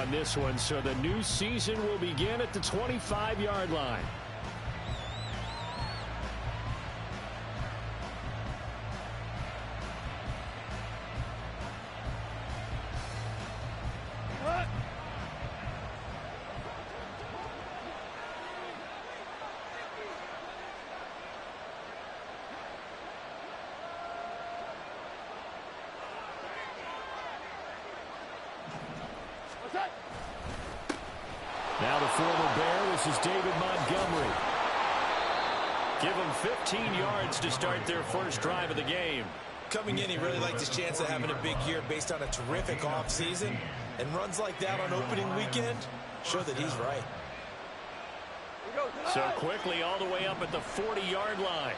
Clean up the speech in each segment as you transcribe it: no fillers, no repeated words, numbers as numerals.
on this one, so the new season will begin at the 25-yard line. Now the former Bear, this is David Montgomery. Give him 15 yards to start their first drive of the game. Coming in, he really liked his chance of having a big year based on a terrific offseason. And runs like that on opening weekend show that he's right. So quickly all the way up at the 40-yard line.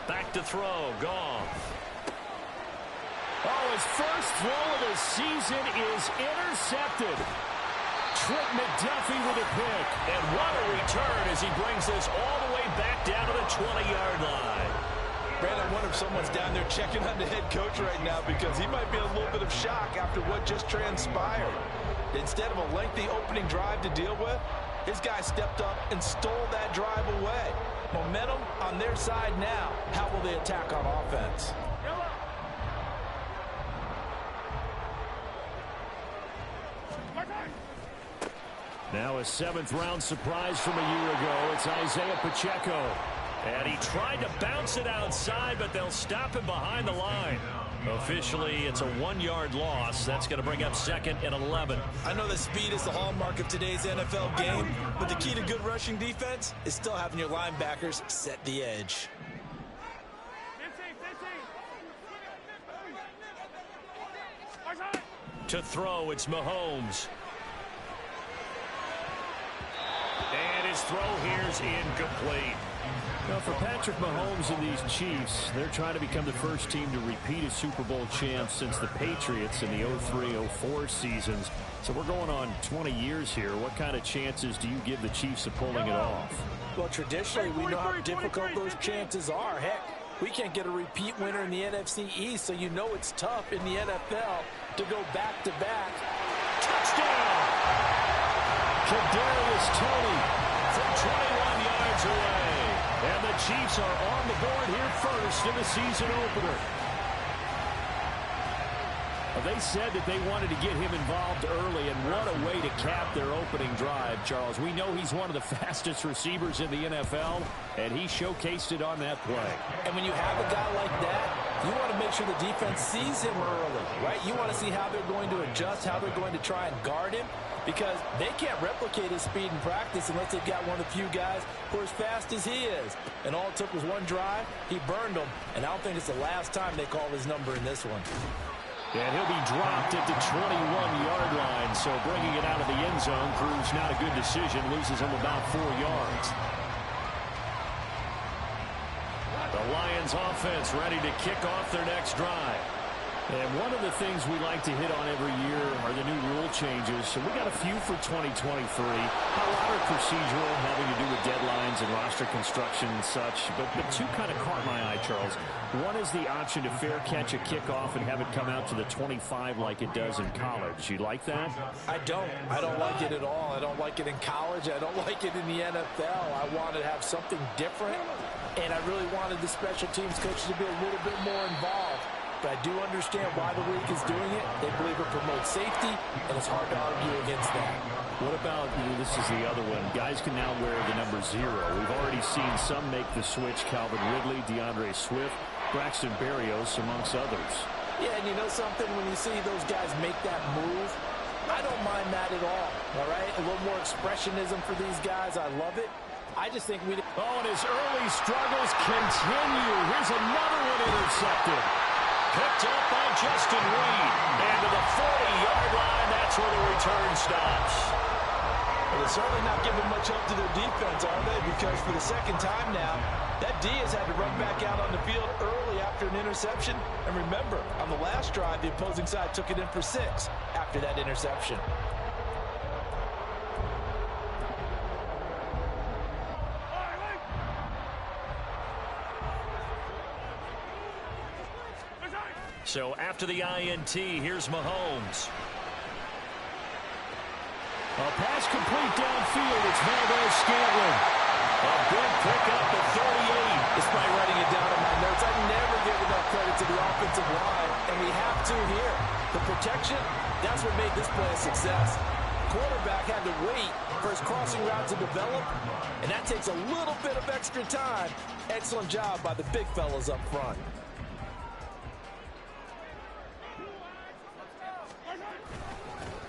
Back to throw, Goff. Oh, his first throw of the season is intercepted. Trent McDuffie with a pick. And what a return as he brings this all the way back down to the 20-yard line. Brandon, I wonder if someone's down there checking on the head coach right now because he might be in a little bit of shock after what just transpired. Instead of a lengthy opening drive to deal with, his guy stepped up and stole that drive away. Momentum on their side now. How will they attack on offense? Now a seventh-round surprise from a year ago. It's Isaiah Pacheco. And he tried to bounce it outside, but they'll stop him behind the line. Officially, it's a 1-yard loss. That's going to bring up 2nd and 11. I know that speed is the hallmark of today's NFL game, but the key to good rushing defense is still having your linebackers set the edge. To throw, it's Mahomes. And his throw here's incomplete. Now for Patrick Mahomes and these Chiefs, they're trying to become the first team to repeat as Super Bowl champs since the Patriots in the 03-04 seasons. So we're going on 20 years here. What kind of chances do you give the Chiefs of pulling it off? Well, traditionally, we know how difficult those chances are. Heck, we can't get a repeat winner in the NFC East, so you know it's tough in the NFL to go back-to-back. Touchdown! Kadarius Toney from 21 yards away. And the Chiefs are on the board here first in the season opener. Well, they said that they wanted to get him involved early, and what a way to cap their opening drive, Charles. We know he's one of the fastest receivers in the NFL, and he showcased it on that play. And when you have a guy like that, you want to make sure the defense sees him early, right? You want to see how they're going to adjust, how they're going to try and guard him, because they can't replicate his speed in practice unless they've got one of the few guys who are as fast as he is. And all it took was one drive. He burned them, and I don't think it's the last time they call his number in this one. And he'll be dropped at the 21-yard line, so bringing it out of the end zone proves not a good decision, loses him about 4 yards. The Lions offense ready to kick off their next drive. And one of the things we like to hit on every year are the new rule changes. So we got a few for 2023. A lot are procedural, having to do with deadlines and roster construction and such. But two kind of caught my eye, Charles. One is the option to fair catch a kickoff and have it come out to the 25 like it does in college. You like that? I don't. I don't like it at all. I don't like it in college. I don't like it in the NFL. I want to have something different. And I really wanted the special teams coaches to be a little bit more involved. But I do understand why the league is doing it. They believe it promotes safety, and it's hard to argue against that. What about, this is the other one, guys can now wear the number 0. We've already seen some make the switch, Calvin Ridley, DeAndre Swift, Braxton Berrios, amongst others. Yeah, and you know something, when you see those guys make that move, I don't mind that at all right? A little more expressionism for these guys. I love it. I just think we... Oh, and his early struggles continue. Here's another one intercepted. Picked up by Justin Reed. And to the 40-yard line, that's where the return stops. Well, they're certainly not giving much help to their defense, are they? Because for the second time now, that D has had to run back out on the field early after an interception. And remember, on the last drive, the opposing side took it in for 6 after that interception. So after the INT, here's Mahomes. A pass complete downfield. It's Valdez-Scantling. A big pickup at 38. Despite writing it down in my notes, I never give enough credit to the offensive line, and we have to here. The protection, that's what made this play a success. Quarterback had to wait for his crossing route to develop, and that takes a little bit of extra time. Excellent job by the big fellas up front.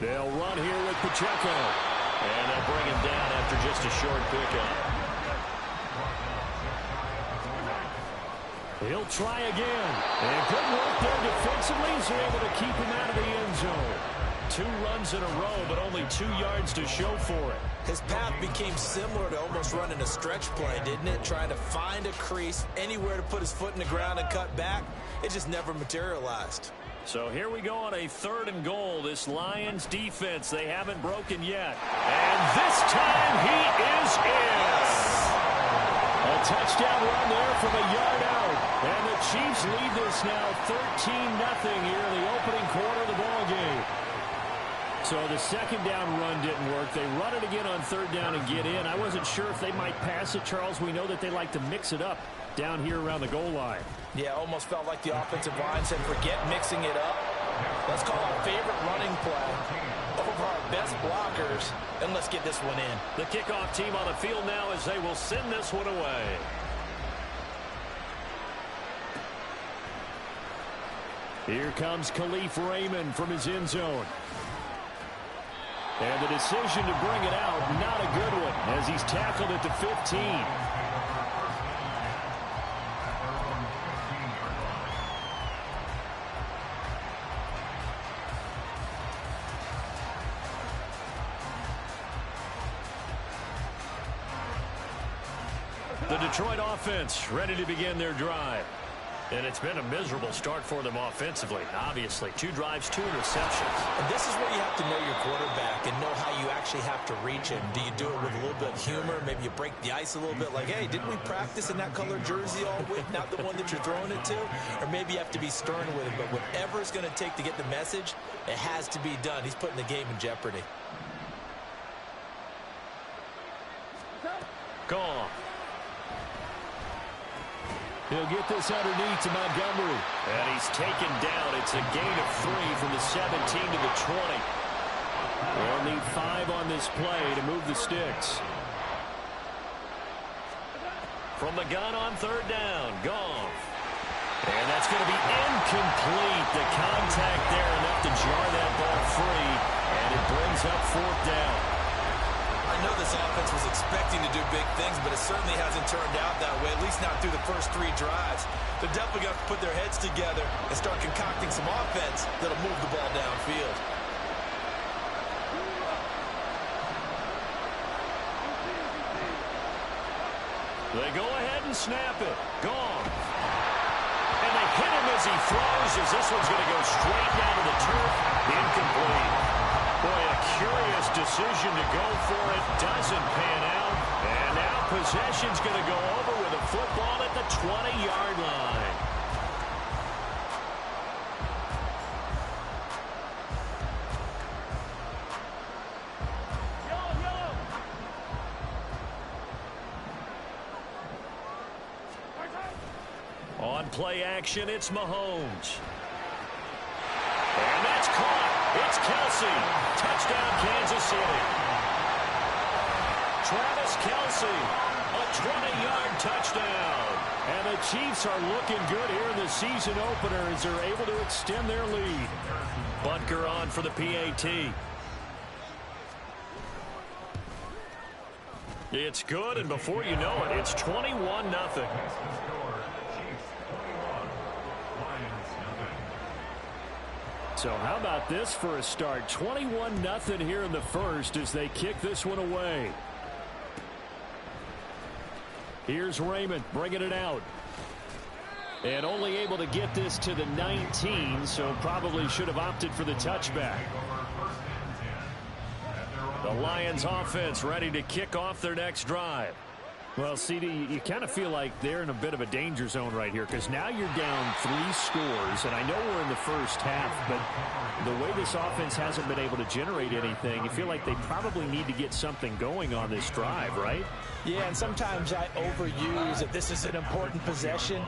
They'll run here with Pacheco. And they'll bring him down after just a short pickup. He'll try again. And good work there defensively as they're able to keep him out of the end zone. 2 runs in a row, but only 2 yards to show for it. His path became similar to almost running a stretch play, didn't it? Trying to find a crease, anywhere to put his foot in the ground and cut back. It just never materialized. So here we go on a 3rd and goal. This Lions defense, they haven't broken yet. And this time he is in. A touchdown run there from a yard out. And the Chiefs lead this now 13-0 here in the opening quarter of the ballgame. So the 2nd down run didn't work. They run it again on 3rd down and get in. I wasn't sure if they might pass it, Charles. We know that they like to mix it up down here around the goal line. Yeah, almost felt like the offensive line said, forget mixing it up. Let's call our favorite running play over our best blockers, and let's get this one in. The kickoff team on the field now as they will send this one away. Here comes Khalif Raymond from his end zone. And the decision to bring it out, not a good one, as he's tackled at the 15. The Detroit offense ready to begin their drive. And it's been a miserable start for them offensively. Obviously, 2 drives, 2 interceptions. And this is where you have to know your quarterback and know how you actually have to reach him. Do you do it with a little bit of humor? Maybe you break the ice a little bit like, hey, didn't we practice in that color jersey all week, not the one that you're throwing it to? Or maybe you have to be stern with him. But whatever it's going to take to get the message, it has to be done. He's putting the game in jeopardy. Gone. He'll get this underneath to Montgomery. And he's taken down. It's a gain of 3 from the 17 to the 20. They'll need 5 on this play to move the sticks. From the gun on 3rd down. Goff. And that's going to be incomplete. The contact there enough to jar that ball free. And it brings up 4th down. I know this offense was expecting to do big things, but it certainly hasn't turned out that way, at least not through the first 3 drives. They're definitely going to put their heads together and start concocting some offense that'll move the ball downfield. They go ahead and snap it. Gone. And they hit him as he throws, as this one's going to go straight down to the turf. Incomplete. Boy, a curious decision to go for it. Doesn't pan out. And now possession's going to go over with a football at the 20-yard line. On play action, it's Mahomes. And that's caught. It's Kelsey. Touchdown, Kansas City. Travis Kelsey, a 20-yard touchdown. And the Chiefs are looking good here in the season opener as they're able to extend their lead. Butker on for the PAT. It's good, and before you know it, it's 21-0. So how about this for a start? 21-0 here in the first as they kick this one away. Here's Raymond bringing it out. And only able to get this to the 19, so probably should have opted for the touchback. The Lions offense ready to kick off their next drive. Well, CD, you kind of feel like they're in a bit of a danger zone right here because now you're down 3 scores, and I know we're in the first half, but the way this offense hasn't been able to generate anything, you feel like they probably need to get something going on this drive, right? Yeah, and sometimes I overuse that this is an important possession,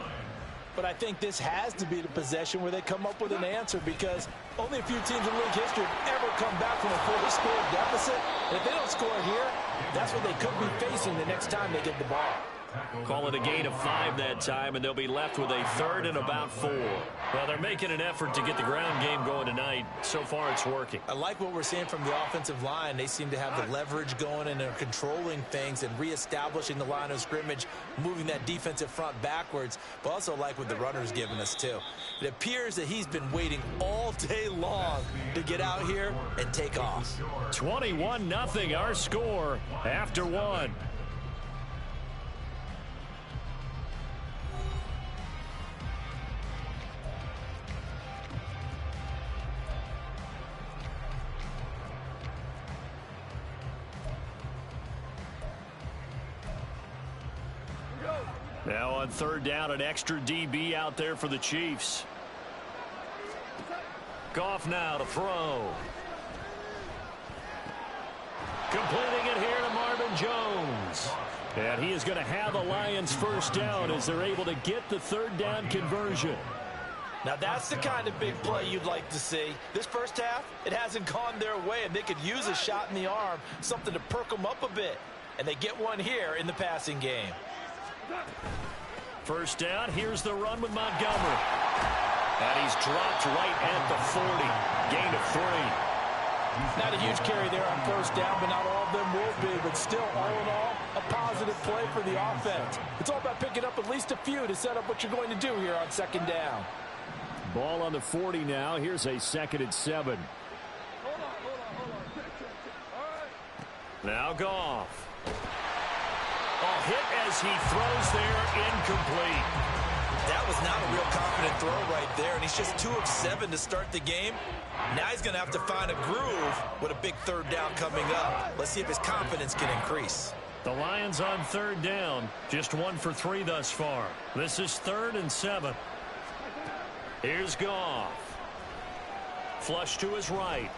but I think this has to be the possession where they come up with an answer because only a few teams in league history have ever come back from a 4-score deficit. And if they don't score here, that's what they could be facing the next time they get the ball. Call it a gain of 5 that time, and they'll be left with a 3rd and about 4. Well, they're making an effort to get the ground game going tonight. So far, it's working. I like what we're seeing from the offensive line. They seem to have the leverage going, and they're controlling things and reestablishing the line of scrimmage, moving that defensive front backwards, but also like what the runner's giving us, too. It appears that he's been waiting all day long to get out here and take off. 21-0, our score after 1. Now on 3rd down, an extra DB out there for the Chiefs. Goff now to throw. Completing it here to Marvin Jones. And he is going to have a Lions first down as they're able to get the 3rd down conversion. Now that's the kind of big play you'd like to see. This first half, it hasn't gone their way, and they could use a shot in the arm, something to perk them up a bit. And they get one here in the passing game. First down, here's the run with Montgomery. And he's dropped right at the 40. Gain of 3. Not a huge carry there on first down, but not all of them will be. But still, all in all, a positive play for the offense. It's all about picking up at least a few to set up what you're going to do here on 2nd down. Ball on the 40 now. Here's a 2nd and 7. Now Goff. A hit as he throws there, incomplete. That was not a real confident throw right there, and he's just 2 of 7 to start the game. Now he's going to have to find a groove with a big 3rd down coming up. Let's see if his confidence can increase. The Lions on 3rd down, just 1 for 3 thus far. This is 3rd and 7. Here's Goff. Flush to his right.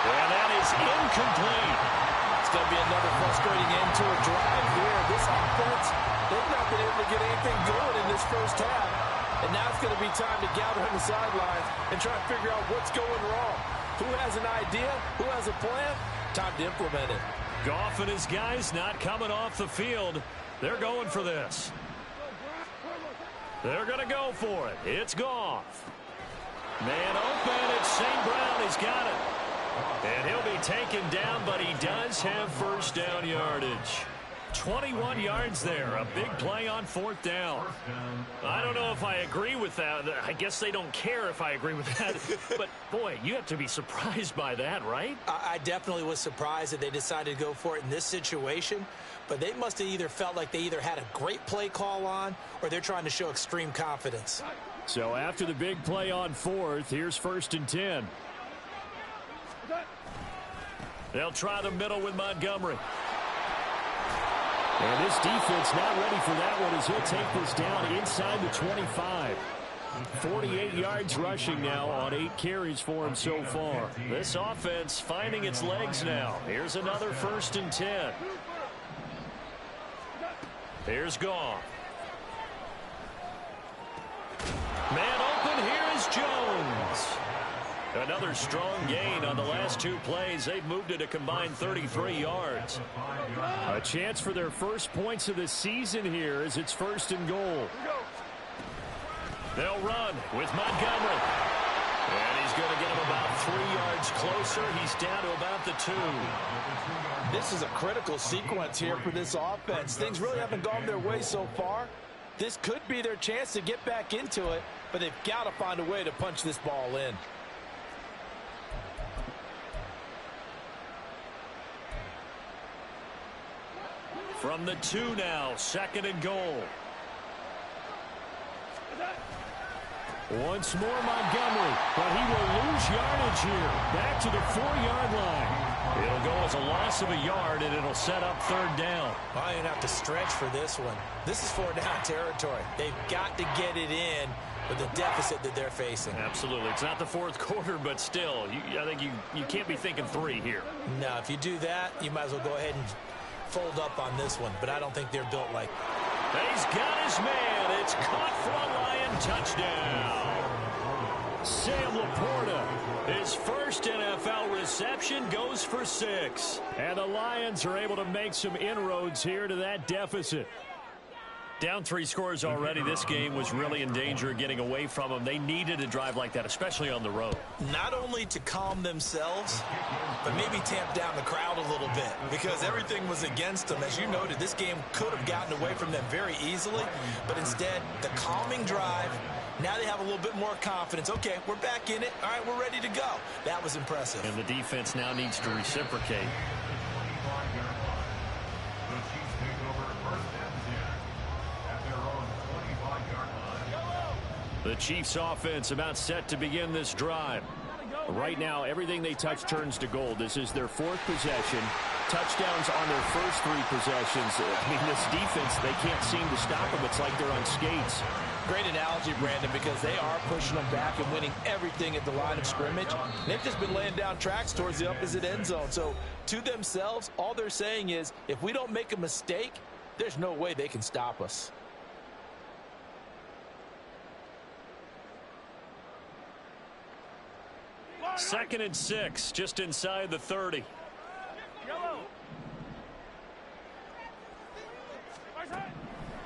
And that is incomplete. It's going to be another frustrating end to a drive here. This offense, they've not been able to get anything going in this first half. And now it's going to be time to gather on the sidelines and try to figure out what's going wrong. Who has an idea? Who has a plan? Time to implement it. Goff and his guys not coming off the field. They're going for this. They're going to go for it. It's Goff. Man open. It's St. Brown. He's got it. And he'll be taken down, but he does have first down yardage. 21 yards there. A big play on 4th down. I don't know if I agree with that. I guess they don't care if I agree with that. But, boy, you have to be surprised by that, right? I definitely was surprised that they decided to go for it in this situation. But they must have either felt like they either had a great play call on or they're trying to show extreme confidence. So after the big play on 4th, here's 1st and 10. They'll try the middle with Montgomery. And this defense not ready for that one as he'll take this down inside the 25. 48 yards rushing now on 8 carries for him so far. This offense finding its legs now. Here's another 1st and 10. Here's Goff. Man open, here is Jones. Another strong gain on the last 2 plays. They've moved it a combined 33 yards. A chance for their first points of the season here as it's 1st and goal. They'll run with Montgomery. And he's going to get him about 3 yards closer. He's down to about the 2. This is a critical sequence here for this offense. Things really haven't gone their way so far. This could be their chance to get back into it, but they've got to find a way to punch this ball in. From the 2 now, 2nd and goal. Once more Montgomery, but he will lose yardage here. Back to the 4-yard line. It'll go as a loss of a yard, and it'll set up third down. I didn't have to stretch for this one. This is 4-down territory. They've got to get it in with the deficit that they're facing. Absolutely. It's not the fourth quarter, but still, I think you can't be thinking 3 here. No, if you do that, you might as well go ahead and fold up on this one, but I don't think they're built like that. He's got his man. It's caught for a Lion touchdown. Sam Laporta, his first NFL reception, goes for 6. And the Lions are able to make some inroads here to that deficit. Down 3 scores already. This game was really in danger of getting away from them. They needed a drive like that, especially on the road. Not only to calm themselves, but maybe tamp down the crowd a little bit because everything was against them. As you noted, this game could have gotten away from them very easily, but instead, the calming drive, now they have a little bit more confidence. Okay, we're back in it. All right, we're ready to go. That was impressive. And the defense now needs to reciprocate. The Chiefs offense about set to begin this drive. Right now, everything they touch turns to gold. This is their 4th possession. Touchdowns on their first 3 possessions. I mean, this defense, they can't seem to stop them. It's like they're on skates. Great analogy, Brandon, because they are pushing them back and winning everything at the line of scrimmage. They've just been laying down tracks towards the opposite end zone. So, to themselves, all they're saying is, if we don't make a mistake, there's no way they can stop us. Second and 6, just inside the 30.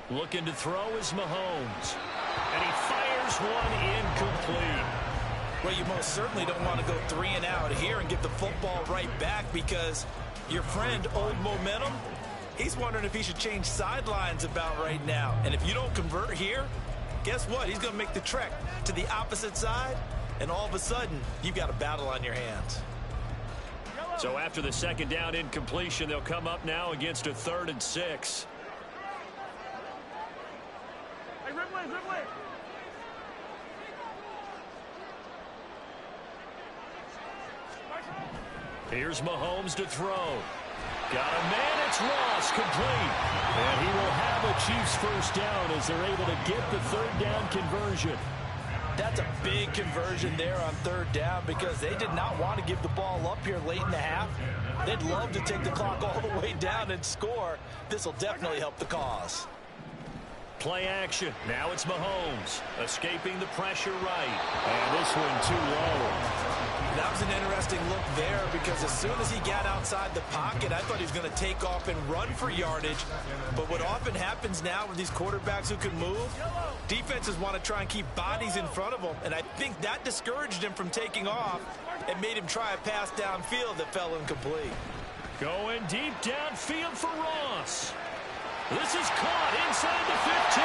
Looking to throw is Mahomes. And he fires one incomplete. Well, you most certainly don't want to go 3 and out here and get the football right back because your friend, Old Momentum, he's wondering if he should change sidelines about right now. And if you don't convert here, guess what? He's going to make the trek to the opposite side. And all of a sudden, you've got a battle on your hands. So after the second down incompletion, they'll come up now against a 3rd and 6. Here's Mahomes to throw. Got a man, it's lost, complete. And he will have a Chiefs first down as they're able to get the 3rd down conversion. That's a big conversion there on 3rd down because they did not want to give the ball up here late in the half. They'd love to take the clock all the way down and score. This will definitely help the cause. Play action. Now it's Mahomes escaping the pressure right. And this one too low. That was an interesting look there because as soon as he got outside the pocket, I thought he was going to take off and run for yardage. But what often happens now with these quarterbacks who can move, defenses want to try and keep bodies in front of them. And I think that discouraged him from taking off and made him try a pass downfield that fell incomplete. Going deep downfield for Ross. This is caught inside the 15.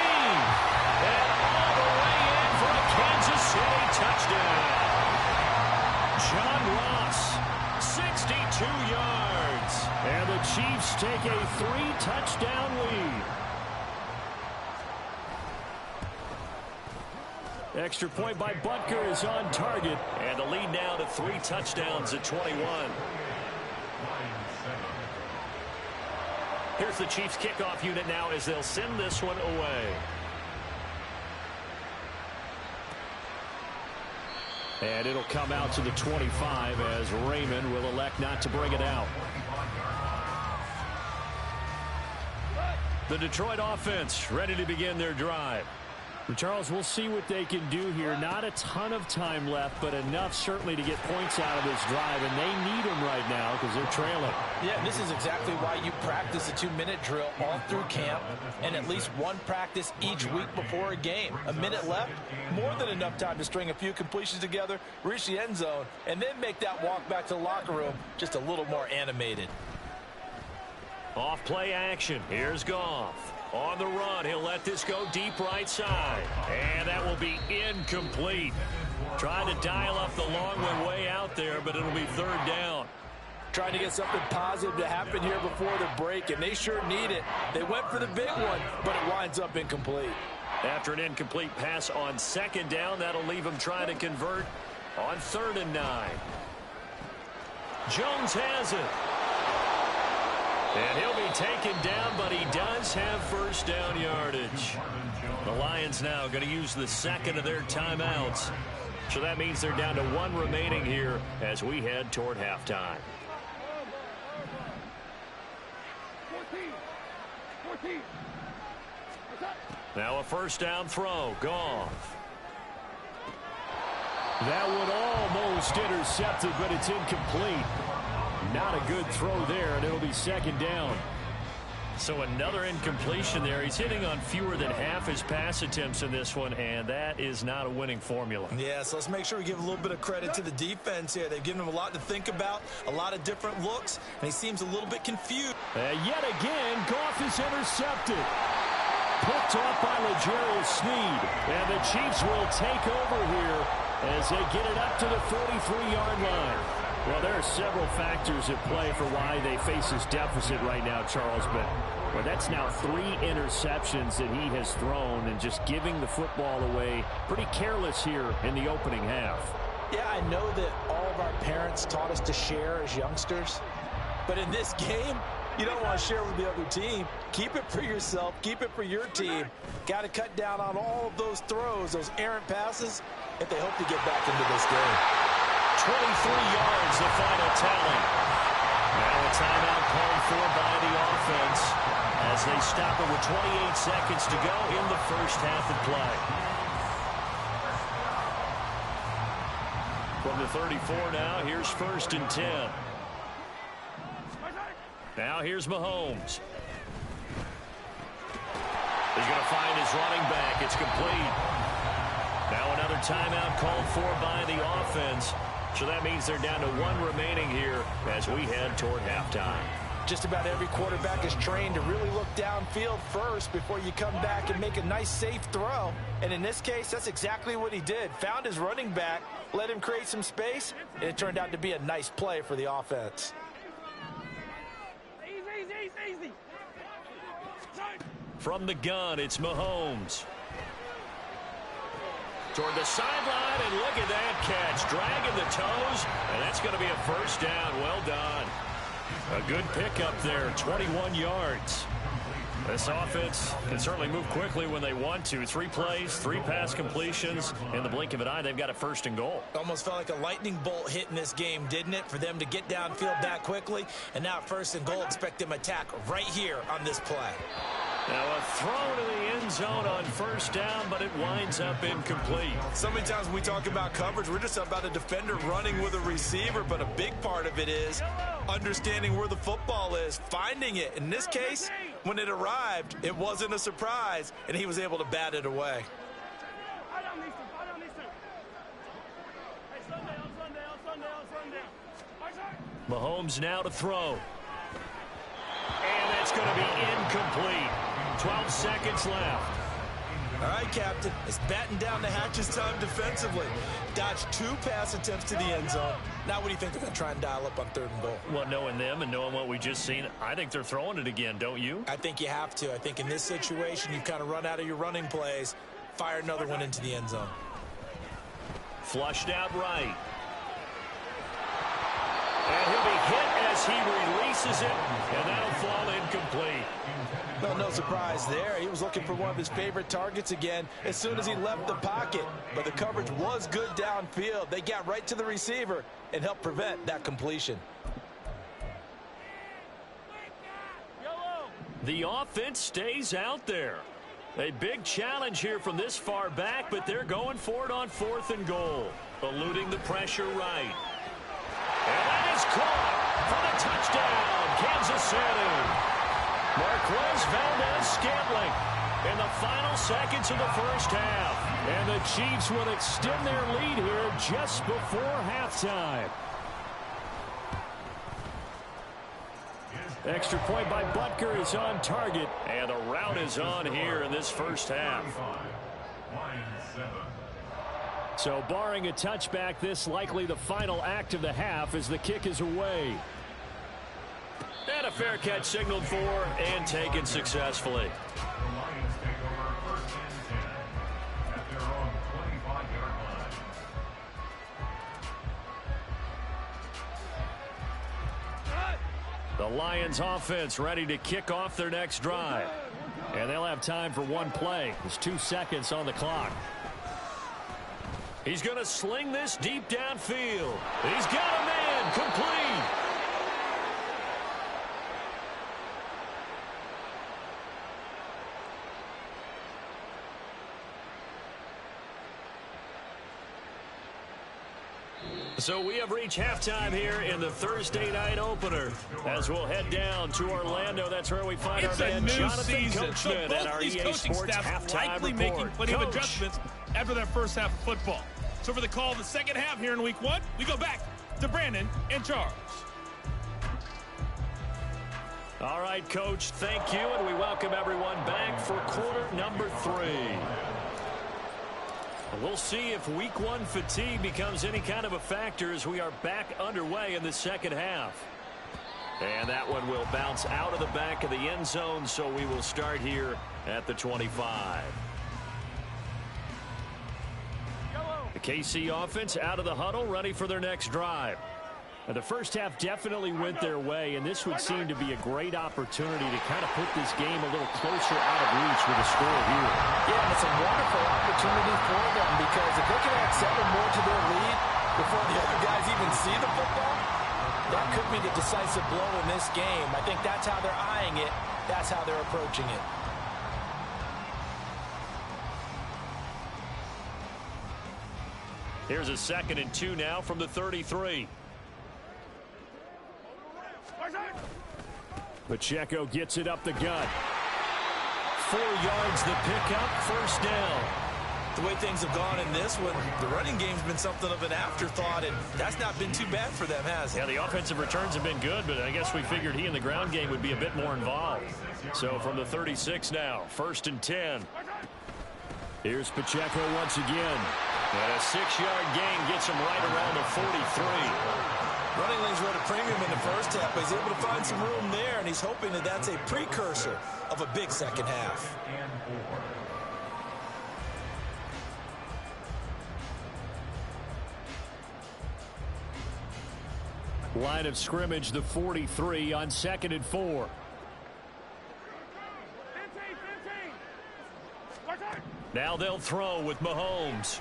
And all the way in for a Kansas City touchdown. John Ross, 62 yards. And the Chiefs take a 3-touchdown lead. Extra point by Butker is on target. And the lead now to 3 touchdowns at 21. Here's the Chiefs kickoff unit now as they'll send this one away. And it'll come out to the 25 as Raymond will elect not to bring it out. The Detroit offense ready to begin their drive. Charles, we'll see what they can do here. Not a ton of time left, but enough certainly to get points out of this drive, and they need them right now because they're trailing. Yeah, this is exactly why you practice a 2-minute drill all through camp and at least one practice each week before a game. A minute left, more than enough time to string a few completions together, reach the end zone, and then make that walk back to the locker room just a little more animated. Off play action. Here's Goff. On the run, he'll let this go deep right side. And that will be incomplete. Trying to dial up the long one way out there, but it'll be 3rd down. Trying to get something positive to happen here before the break, and they sure need it. They went for the big one, but it winds up incomplete. After an incomplete pass on 2nd down, that'll leave them trying to convert on 3rd and 9. Jones has it. And he'll be taken down, but he does have first down yardage. The Lions now going to use the second of their timeouts. So that means they're down to one remaining here as we head toward halftime. 14. Now a first down throw. Goff. That one almost intercepted, but it's incomplete. Not a good throw there, and it'll be second down. So another incompletion there. He's hitting on fewer than half his pass attempts in this one, and that is not a winning formula. Yeah, so let's make sure we give a little bit of credit to the defense here. They've given him a lot to think about, a lot of different looks, and he seems a little bit confused. Yet again, Goff is intercepted. Picked off by L'Jarius Sneed, and the Chiefs will take over here as they get it up to the 43-yard line. Well, there are several factors at play for why they face this deficit right now, Charles, but well, that's now 3 interceptions that he has thrown and just giving the football away pretty careless here in the opening half. Yeah, I know that all of our parents taught us to share as youngsters, but in this game, you don't want to share with the other team. Keep it for yourself. Keep it for your team. Got to cut down on all of those throws, those errant passes, if they hope to get back into this game. 23 yards, the final tally. Now a timeout called for by the offense as they stop it with 28 seconds to go in the first half of play. From the 34 now, here's first and 10. Now here's Mahomes. He's going to find his running back. It's complete. Now another timeout called for by the offense. So that means they're down to 1 remaining here as we head toward halftime. Just about every quarterback is trained to really look downfield first before you come back and make a nice, safe throw. And in this case, that's exactly what he did. Found his running back, let him create some space, and it turned out to be a nice play for the offense. Easy. From the gun, it's Mahomes. Toward the sideline, and look at that catch. Dragging the toes, and that's going to be a first down. Well done. A good pickup there, 21 yards. This offense can certainly move quickly when they want to. 3 plays, 3 pass completions. In the blink of an eye, they've got a first and goal. Almost felt like a lightning bolt hit in this game, didn't it? For them to get downfield that quickly. And now first and goal, expect them to attack right here on this play. Now a throw to the end zone on first down, but it winds up incomplete. So many times when we talk about coverage, we're just about a defender running with a receiver, but a big part of it is understanding where the football is, finding it. In this case, when it arrived, it wasn't a surprise, and he was able to bat it away. Mahomes now to throw. And that's going to be incomplete. 12 seconds left. All right, Captain. It's batting down the hatches time defensively. Dodged 2 pass attempts to the end zone. Now what do you think they're going to try and dial up on 3rd and goal? Well, knowing them and knowing what we just seen, I think they're throwing it again, don't you? I think you have to. I think in this situation, you've kind of run out of your running plays. Fire another one into the end zone. Flushed out right. And he'll be hit as he releases it, and that'll fall incomplete. Well, no surprise there. He was looking for one of his favorite targets again as soon as he left the pocket. But the coverage was good downfield. They got right to the receiver and helped prevent that completion. The offense stays out there. A big challenge here from this far back, but they're going for it on 4th and goal. Eluding the pressure right. And that is caught for the touchdown, Kansas City. Marquez Valdez-Scantling in the final seconds of the first half. And the Chiefs will extend their lead here just before halftime. Extra point by Butker is on target. And the route is on here in this first half. So barring a touchback, this likely the final act of the half as the kick is away. And a fair catch signaled for and taken successfully. Lions offense ready to kick off their next drive. And they'll have time for one play. There's 2 seconds on the clock. He's going to sling this deep downfield. He's got a man complete. So we have reached halftime here in the Thursday night opener. As we'll head down to Orlando, that's where we find our man Jonathan Coachman at our EA Sports halftime report. Making plenty of adjustments after that first half of football. So for the call of the second half here in week 1, we go back to Brandon and Charles. All right, Coach, thank you, and we welcome everyone back for quarter number 3. We'll see if week 1 fatigue becomes any kind of a factor as we are back underway in the second half. And that one will bounce out of the back of the end zone, so we will start here at the 25. The KC offense out of the huddle, ready for their next drive. And the first half definitely went their way, and this would seem to be a great opportunity to kind of put this game a little closer out of reach with a score here. Yeah, and it's a wonderful opportunity for them because if they can add 7 more to their lead before the other guys even see the football, that could be the decisive blow in this game. I think that's how they're eyeing it. That's how they're approaching it. Here's a 2nd and 2 now from the 33. Pacheco gets it up the gut. 4 yards the pickup, first down. The way things have gone in this one, the running game's been something of an afterthought, and that's not been too bad for them, has it? Yeah, the offensive returns have been good, but I guess we figured he in the ground game would be a bit more involved. So from the 36 now, 1st and 10. Here's Pacheco once again. And a 6-yard gain gets him right around the 43. Running lanes were at a premium in the first half, but he's able to find some room there, and he's hoping that that's a precursor of a big second half. Line of scrimmage, the 43 on 2nd and 4. Now they'll throw with Mahomes.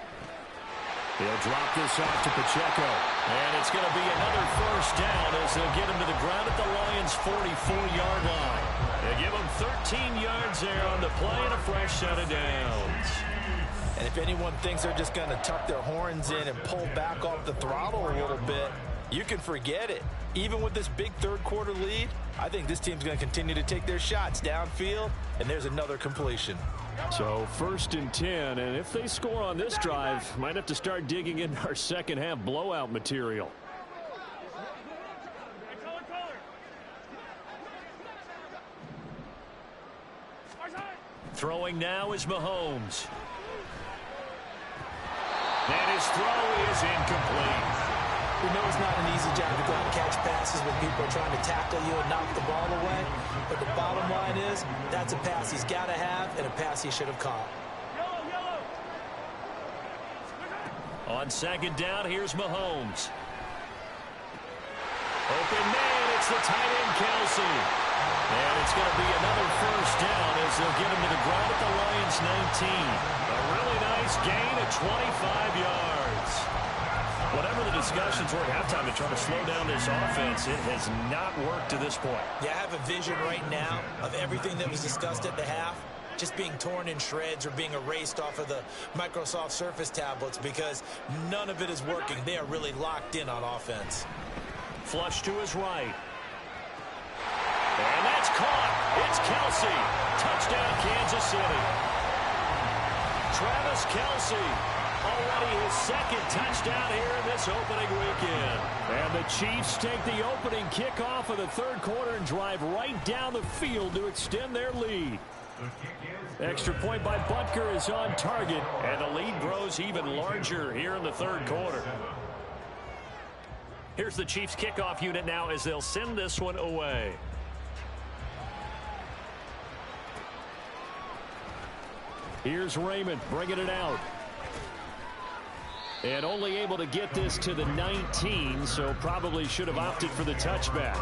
He'll drop this off to Pacheco. And it's going to be another first down as they'll get him to the ground at the Lions' 44-yard line. They give him 13 yards there on the play and a fresh set of downs. And if anyone thinks they're just going to tuck their horns in and pull back off the throttle a little bit, you can forget it. Even with this big third-quarter lead, I think this team's going to continue to take their shots downfield, and there's another completion. So 1st and 10, and if they score on this drive, might have to start digging into our second half blowout material. Throwing now is Mahomes. And his throw is incomplete. We know it's not an easy job to go out and catch passes when people are trying to tackle you and knock the ball away. But the bottom line is, that's a pass he's got to have and a pass he should have caught. On 2nd down, here's Mahomes. Open man, it's the tight end, Kelsey. And it's going to be another first down as they'll get him to the ground at the Lions' 19. A really nice gain of 25 yards. Whatever the discussions were at halftime to try to slow down this offense, it has not worked to this point. Yeah, I have a vision right now of everything that was discussed at the half just being torn in shreds or being erased off of the Microsoft Surface tablets because none of it is working. They are really locked in on offense. Flush to his right. And that's caught. It's Kelsey. Touchdown, Kansas City. Travis Kelsey. Already his 2nd touchdown here in this opening weekend. And the Chiefs take the opening kickoff of the 3rd quarter and drive right down the field to extend their lead. Extra point by Butker is on target, and the lead grows even larger here in the 3rd quarter. Here's the Chiefs kickoff unit now as they'll send this one away. Here's Raymond bringing it out. And only able to get this to the 19, so probably should have opted for the touchback.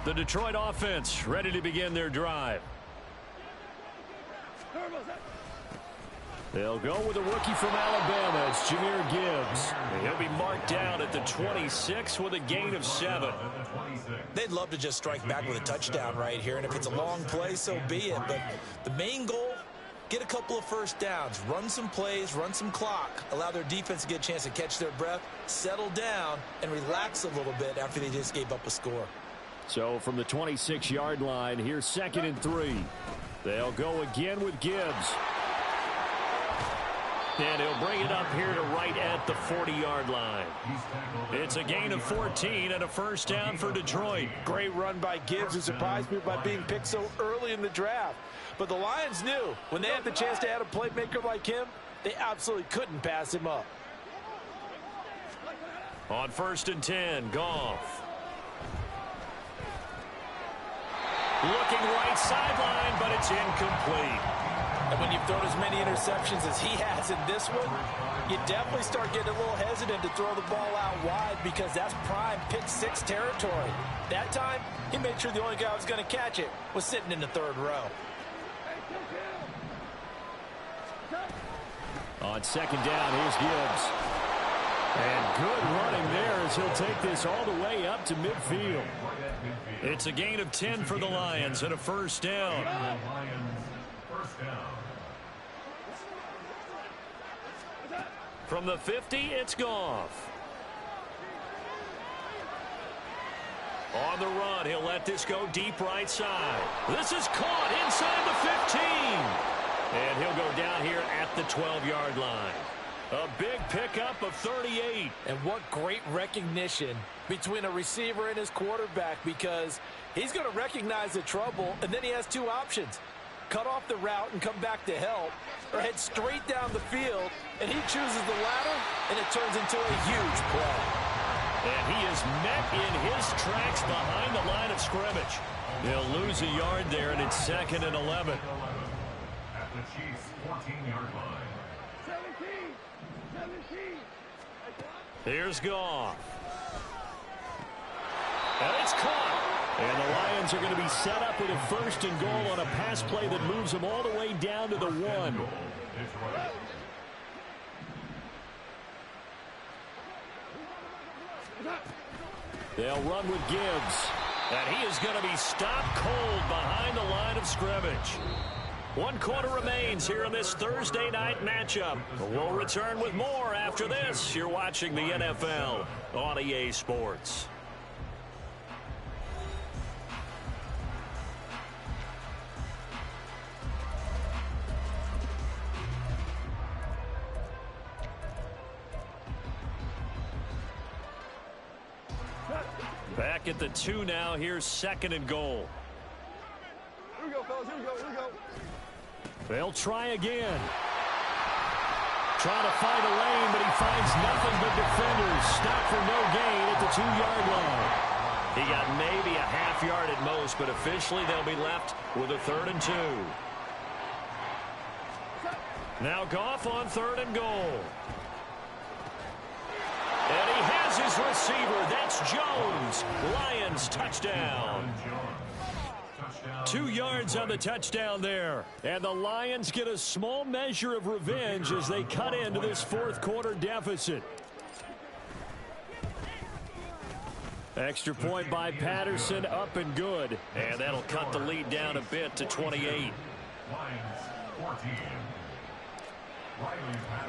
The Detroit offense ready to begin their drive. They'll go with a rookie from Alabama. It's Jahmyr Gibbs. He'll be marked down at the 26 with a gain of 7. They'd love to just strike back with a touchdown right here, and if it's a long play, so be it. But the main goal, get a couple of first downs, run some plays, run some clock, allow their defense to get a chance to catch their breath, settle down, and relax a little bit after they just gave up a score. So from the 26-yard line, here's 2nd and 3. They'll go again with Gibbs. And he'll bring it up here to right at the 40-yard line. It's a gain of 14 and a first down for Detroit. Great run by Gibbs, who surprised me by being picked so early in the draft. But the Lions knew when they had the chance to add a playmaker like him, they absolutely couldn't pass him up. On 1st and 10, Goff. Looking right sideline, but it's incomplete. And when you've thrown as many interceptions as he has in this one, you definitely start getting a little hesitant to throw the ball out wide because that's prime pick 6 territory. That time, he made sure the only guy who was going to catch it was sitting in the 3rd row. On 2nd down, here's Gibbs. And good running there as he'll take this all the way up to midfield. It's a gain of 10 for the Lions and a first down. From the 50, it's Goff. On the run, he'll let this go deep right side. This is caught inside the 15. And he'll go down here at the 12-yard line. A big pickup of 38. And what great recognition between a receiver and his quarterback, because he's going to recognize the trouble, and then he has 2 options. Cut off the route and come back to help, or head straight down the field, and he chooses the latter, and it turns into a huge play. And he is met in his tracks behind the line of scrimmage. He'll lose a yard there, and it's 2nd and 11. At the Chiefs' 14-yard line. 17. Here's Goff. And it's caught. And the Lions are going to be set up with a 1st and goal on a pass play that moves them all the way down to the 1. They'll run with Gibbs. And he is going to be stopped cold behind the line of scrimmage. 1 quarter remains here in this Thursday night matchup. We'll return with more after this. You're watching the NFL on EA Sports. Back at the 2 now. Here's 2nd and goal. Here we go, fellas. Here we go. They'll try again. Trying to find a lane, but he finds nothing but defenders. Stop for no gain at the 2-yard line. He got maybe a half yard at most, but officially they'll be left with a 3rd and 2. Now Goff on 3rd and goal. And he has his receiver. That's Jones. Lions touchdown. 2 yards on the touchdown there. And the Lions get a small measure of revenge as they cut into this 4th quarter deficit. Extra point by Patterson, up and good. And that'll cut the lead down a bit to 28.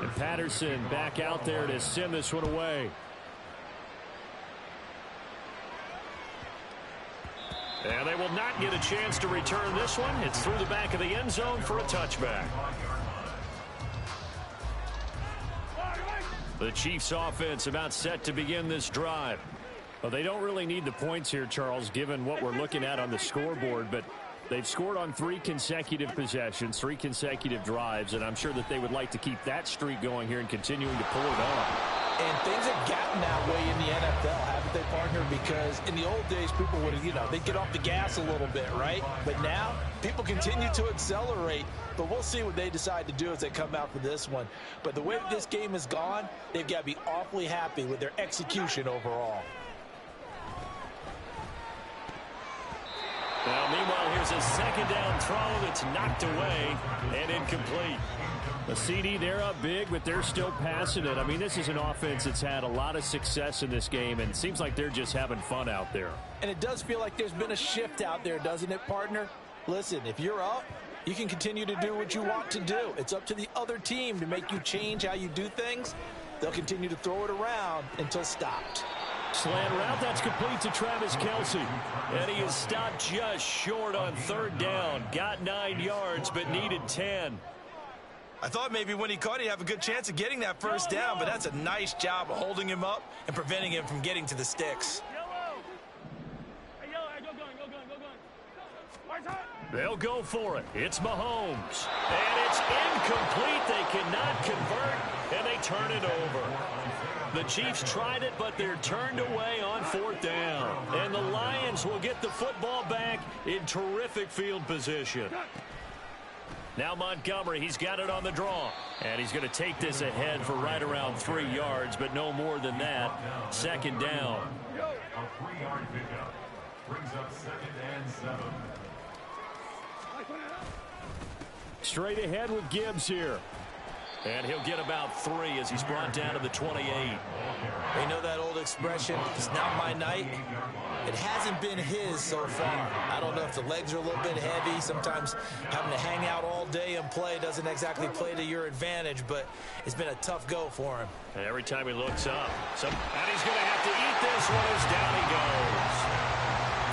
And Patterson back out there to send this one away. And they will not get a chance to return this one. It's through the back of the end zone for a touchback. The Chiefs offense about set to begin this drive. Well, they don't really need the points here, Charles, given what we're looking at on the scoreboard, but they've scored on 3 consecutive possessions, 3 consecutive drives, and I'm sure that they would like to keep that streak going here and continuing to pull it off. And things have gotten that way in the NFL, haven't they, partner? Because in the old days, people would, they'd get off the gas a little bit, right? But now, people continue to accelerate. But we'll see what they decide to do as they come out for this one. But the way that this game has gone, they've got to be awfully happy with their execution overall. Now, meanwhile, here's a second down throw that's knocked away and incomplete. The CD, they're up big, but they're still passing it. I mean, this is an offense that's had a lot of success in this game, and it seems like they're just having fun out there. And it does feel like there's been a shift out there, doesn't it, partner? Listen, if you're up, you can continue to do what you want to do. It's up to the other team to make you change how you do things. They'll continue to throw it around until stopped. Slant route, that's complete to Travis Kelce. And he is stopped just short on third down. Got 9 yards, but needed 10. I thought maybe when he caught it, he'd have a good chance of getting that first down, but that's a nice job of holding him up and preventing him from getting to the sticks. They'll go for it. It's Mahomes. And it's incomplete. They cannot convert, and they turn it over. The Chiefs tried it, but they're turned away on fourth down. And the Lions will get the football back in terrific field position. Now Montgomery, he's got it on the draw. And he's going to take this ahead for right around 3 yards, but no more than that. Second down. A 3-yard pickup brings up 2nd and 7. Straight ahead with Gibbs here. And he'll get about 3 as he's brought down to the 28. You know that old expression, it's not my night? It hasn't been his so far. I don't know if the legs are a little bit heavy. Sometimes having to hang out all day and play doesn't exactly play to your advantage, but it's been a tough go for him. And every time he looks up, and he's going to have to eat this one as down he goes.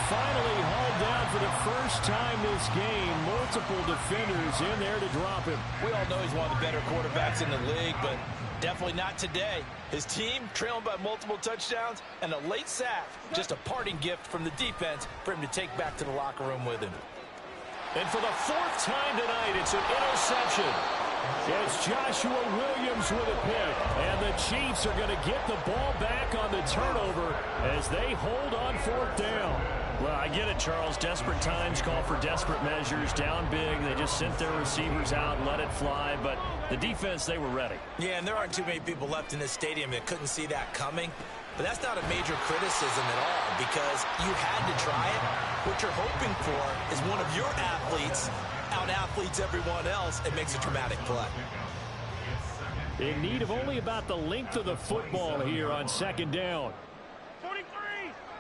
Finally hauled down for the first time this game. Multiple defenders in there to drop him. We all know he's one of the better quarterbacks in the league, but definitely not today. His team trailing by multiple touchdowns and a late sack. Just a parting gift from the defense for him to take back to the locker room with him. And for the 4th time tonight, it's an interception. It's Joshua Williams with a pick. And the Chiefs are going to get the ball back on the turnover as they hold on 4th down. Well, I get it, Charles. Desperate times call for desperate measures. Down big, they just sent their receivers out and let it fly. But the defense, they were ready. Yeah, and there aren't too many people left in this stadium that couldn't see that coming. But that's not a major criticism at all because you had to try it. What you're hoping for is one of your athletes out-athletes everyone else and makes a dramatic play. In need of only about the length of the football here on second down. 43!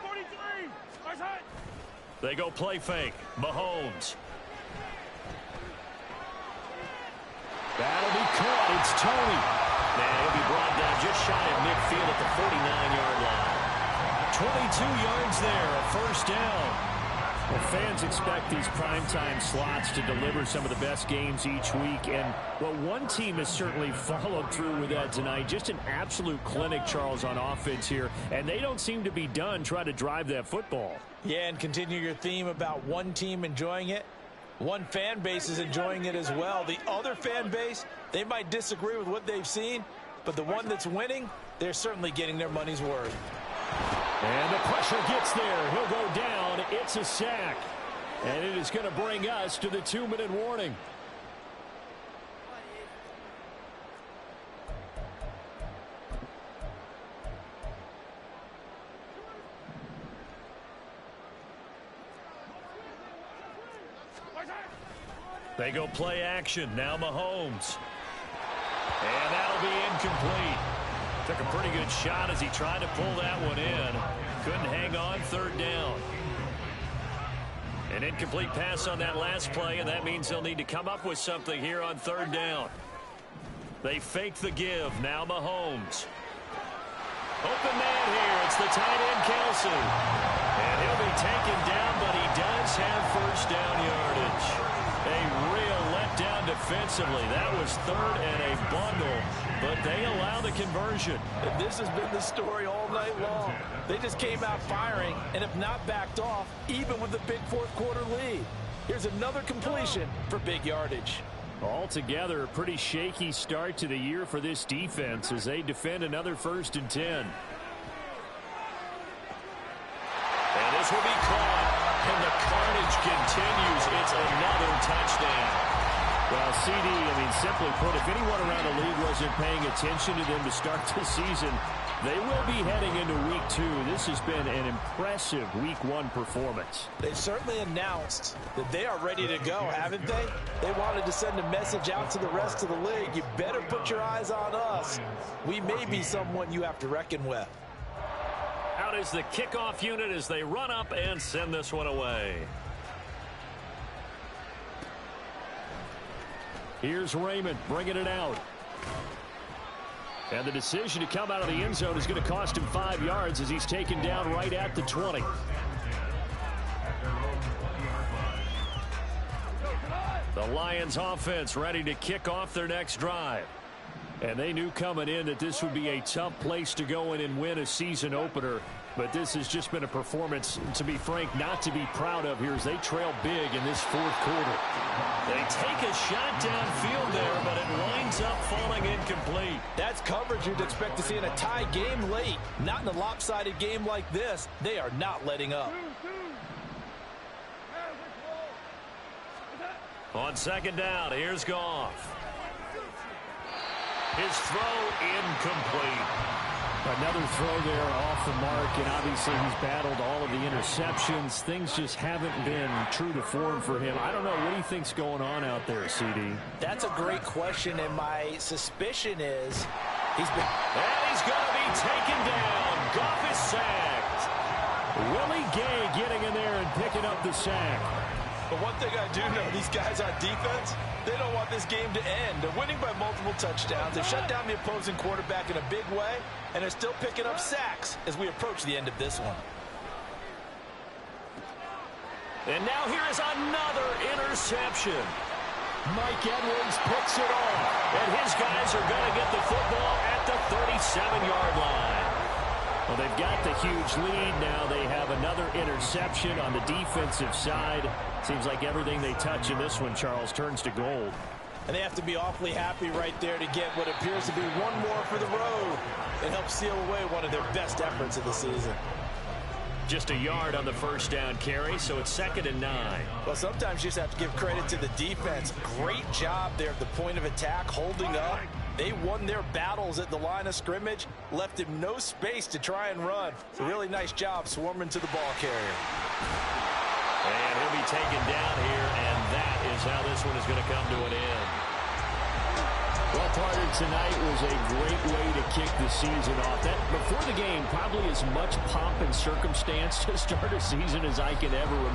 43! Nice hit! They go play fake. Mahomes. That'll be caught. It's Tony. And he'll be brought down just shy of midfield at the 49-yard line. 22 yards there, a first down. Well, fans expect these primetime slots to deliver some of the best games each week. And, well, one team has certainly followed through with that tonight. Just an absolute clinic, Charles, on offense here. And they don't seem to be done trying to drive that football. Yeah, and continue your theme about one team enjoying it. One fan base is enjoying it as well. The other fan base, they might disagree with what they've seen, but the one that's winning, they're certainly getting their money's worth. And the pressure gets there. He'll go down. It's a sack. And it is going to bring us to the 2-minute warning. They go play action. Now Mahomes. And that'll be incomplete. Took a pretty good shot as he tried to pull that one in. Couldn't hang on, third down. An incomplete pass on that last play, and that means they'll need to come up with something here on third down. They fake the give. Now Mahomes. Open man here. It's the tight end, Kelce. And he'll be taken down, but he does have first down yardage. A real letdown defensively. That was third and a bundle, but they allow the conversion. And this has been the story all night long. They just came out firing and have not backed off, even with the big fourth quarter lead. Here's another completion for big yardage. Altogether, a pretty shaky start to the year for this defense as they defend another 1st and 10. And this will be caught. And the carnage continues. It's another touchdown. Well, CD, I mean, simply put, if anyone around the league wasn't paying attention to them to start the season, They will be heading into week 2. This has been an impressive week 1 performance. They've certainly announced that they are ready to go, haven't they? They wanted to send a message out to the rest of the league. You better put your eyes on us. We may be someone you have to reckon with. Out is the kickoff unit as they run up and send this one away. Here's Raymond bringing it out. And the decision to come out of the end zone is going to cost him 5 yards as he's taken down right at the 20. The Lions offense ready to kick off their next drive. And they knew coming in that this would be a tough place to go in and win a season opener. But this has just been a performance, to be frank, not to be proud of here as they trail big in this 4th quarter. They take a shot downfield there, but it winds up falling incomplete. That's coverage you'd expect to see in a tie game late. Not in a lopsided game like this. They are not letting up. On 2nd down, here's Goff. His throw incomplete. Another throw there off the mark, and obviously he's battled all of the interceptions. Things just haven't been true to form for him. I don't know. What do you think's going on out there, CD? That's a great question, and my suspicion is he's been... And he's going to be taken down. Goff is sacked. Willie Gay getting in there and picking up the sack. But one thing I do know, these guys on defense, they don't want this game to end. They're winning by multiple touchdowns. They've shut down the opposing quarterback in a big way, and they're still picking up sacks as we approach the end of this one. And now here is another interception. Mike Edwards picks it off, and his guys are going to get the football at the 37-yard line. Well, they've got the huge lead. Now they have another interception on the defensive side. Seems like everything they touch in this one, Charles, turns to gold. And they have to be awfully happy right there to get what appears to be one more for the road. It helps seal away one of their best efforts of the season. Just a yard on the 1st down carry, so it's 2nd and 9. Well, sometimes you just have to give credit to the defense. Great job there at the point of attack, holding up. They won their battles at the line of scrimmage, left him no space to try and run. It's a really nice job swarming to the ball carrier. And he'll be taken down here, and that is how this one is going to come to an end. Well, partner, tonight was a great way to kick the season off. That, before the game, probably as much pomp and circumstance to start a season as I can ever remember.